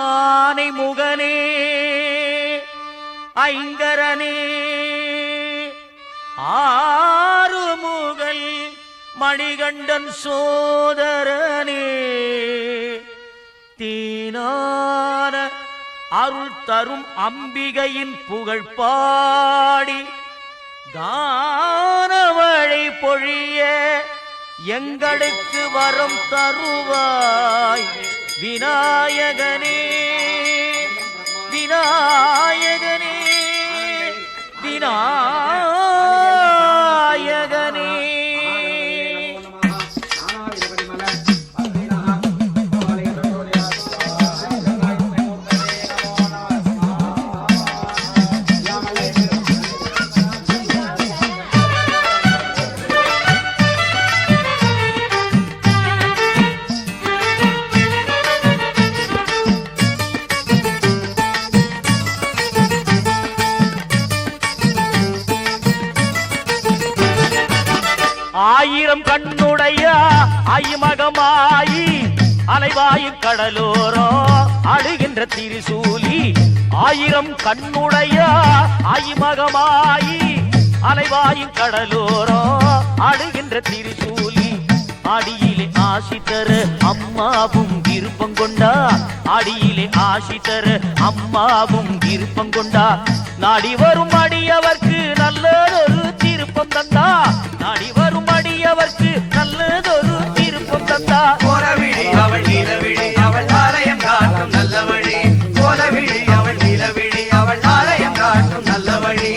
ஆனை முகனே ஐங்கரனே ஆறுமுகல் மணிகண்டன் சோதரனே தீனான அருள் தரும் அம்பிகையின் புகழ் பாடி கானமழை பொழிய எங்களுக்கு வரம் தருவாய் விநாயகனே விநாயகனே விநாயகனே. ஆயிரம் கண்ணுடைய ஐமகமாயி அலைவாயும் கடலோரோ அழுகின்ற திரிசூலி. ஆயிரம் கண்ணுடைய ஐமகமாயி அலைவாயும் கடலோரோ அழுகின்ற திரிசூலி. அடியிலே ஆசி தர அம்மாவும் விருப்பம் கொண்டா, அடியிலே ஆசி தர அம்மாவும் விருப்பம் கொண்டா. நாடி வரும் அடியவர்க்கு நல்லதொரு திருப்பம் தந்தா, நாடி வரும் அடியவர்க்கு நல்லதொரு திருப்பம் தந்தா. கோலவிழி அவள் நிலவிழி அவள் ஆலயம் காட்டும் நல்ல வழி, கோலவிழி அவள் நிலவிழி அவள் ஆலயம் காட்டும் நல்ல வழி.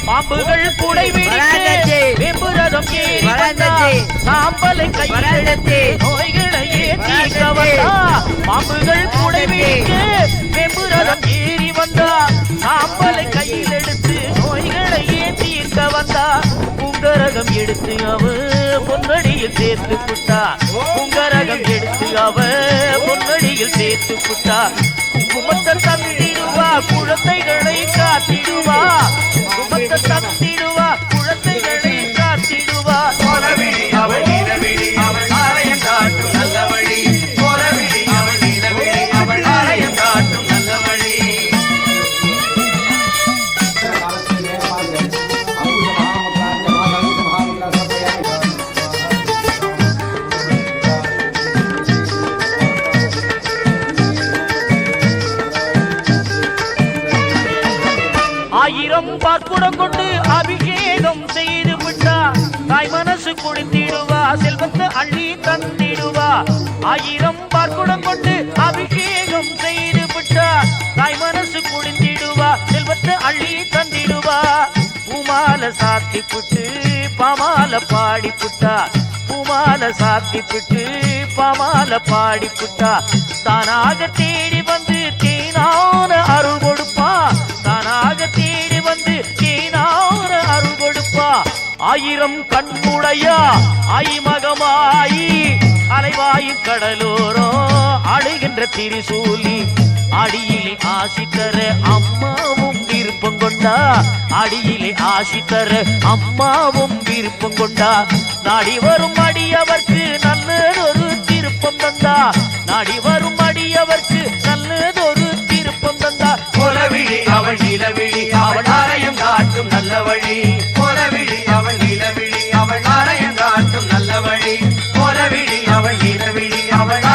பாம்புகள் கூடை விரித்து வெம்புரதம் ஏறி சாம்பலை கையிலெடுத்து நோய்களையே தீர்க்க வந்தா. பாம்புகள் கூடை விரித்து வெம்புரதம் ஏறி வந்தா, சாம்பலை கையிலெடுத்து நோய்களையே தீர்க்க வந்தா. உங்கரகம் எடுத்து அவ பொன்னடியில் சேர்த்து புட்டா, உங்கரகம் எடுத்து அவ பொன்னடியில் சேர்த்து புட்டா. குங்குமத்தை தந்திடுவா குழந்தைகளை காத்திடுவா, குங்குமத்தை தந்திடுவா குழந்தைகளை காத்திடுவா. கோலவிழி அவள் நிலவிழி அவள் ஆலயம் காட்டும் நல்ல வழி, கோலவிழி அவள் நிலவிழி அவள் ஆலயம் காட்டும் நல்ல வழி. ஆயிரம் பார்க்குடம் கொண்டு அபிஷேகம் செய்து விட்டா, தாய் மனசு குடித்திடுவா செல்வத்தை அள்ளி தந்திடுவா. ஆயிரம் பார்க்குடம் கொண்டு அபிஷேகம் செய்து விட்டா, தாய் மனசு குடித்திடுவா செல்வத்தை அள்ளி தந்திடுவா. பூமால சாத்தி புட்டு பாமால பாடி புட்டா, பூமால சாத்தி புட்டு பாமால பாடி புட்டா. தானாக தேடி வந்து தேனான அருள் கொடுப்பா, தானாக தேடி வந்து தேனான அருள் கொடுப்பா. ஆயிரம் கண்ணுடையா ஐமகமாயி அலைவாயும் கடலோரோ அழுகின்ற திரிசூலி. அடியிலே ஆசி தர அம்மாவும் விருப்பம் கொண்டா, அடியிலே ஆசி தர அம்மாவும் விருப்பம் கொண்டா. நாடி வரும் அடியவர்க்கு நல்லதொரு திருப்பம் தந்தா, நாடி வரும் அடியவர்க்கு நல்லதொரு திருப்பம் தந்தா. கோலவிழி அவள் நிலவிழி அவள் ஆலயம் காட்டும் நல்ல வழி, கோலவிழி அவள் நிலவிழி அவள் ஆலயம் காட்டும் நல்ல வழி, கோலவிழி அவள் நிலவிழி அவள்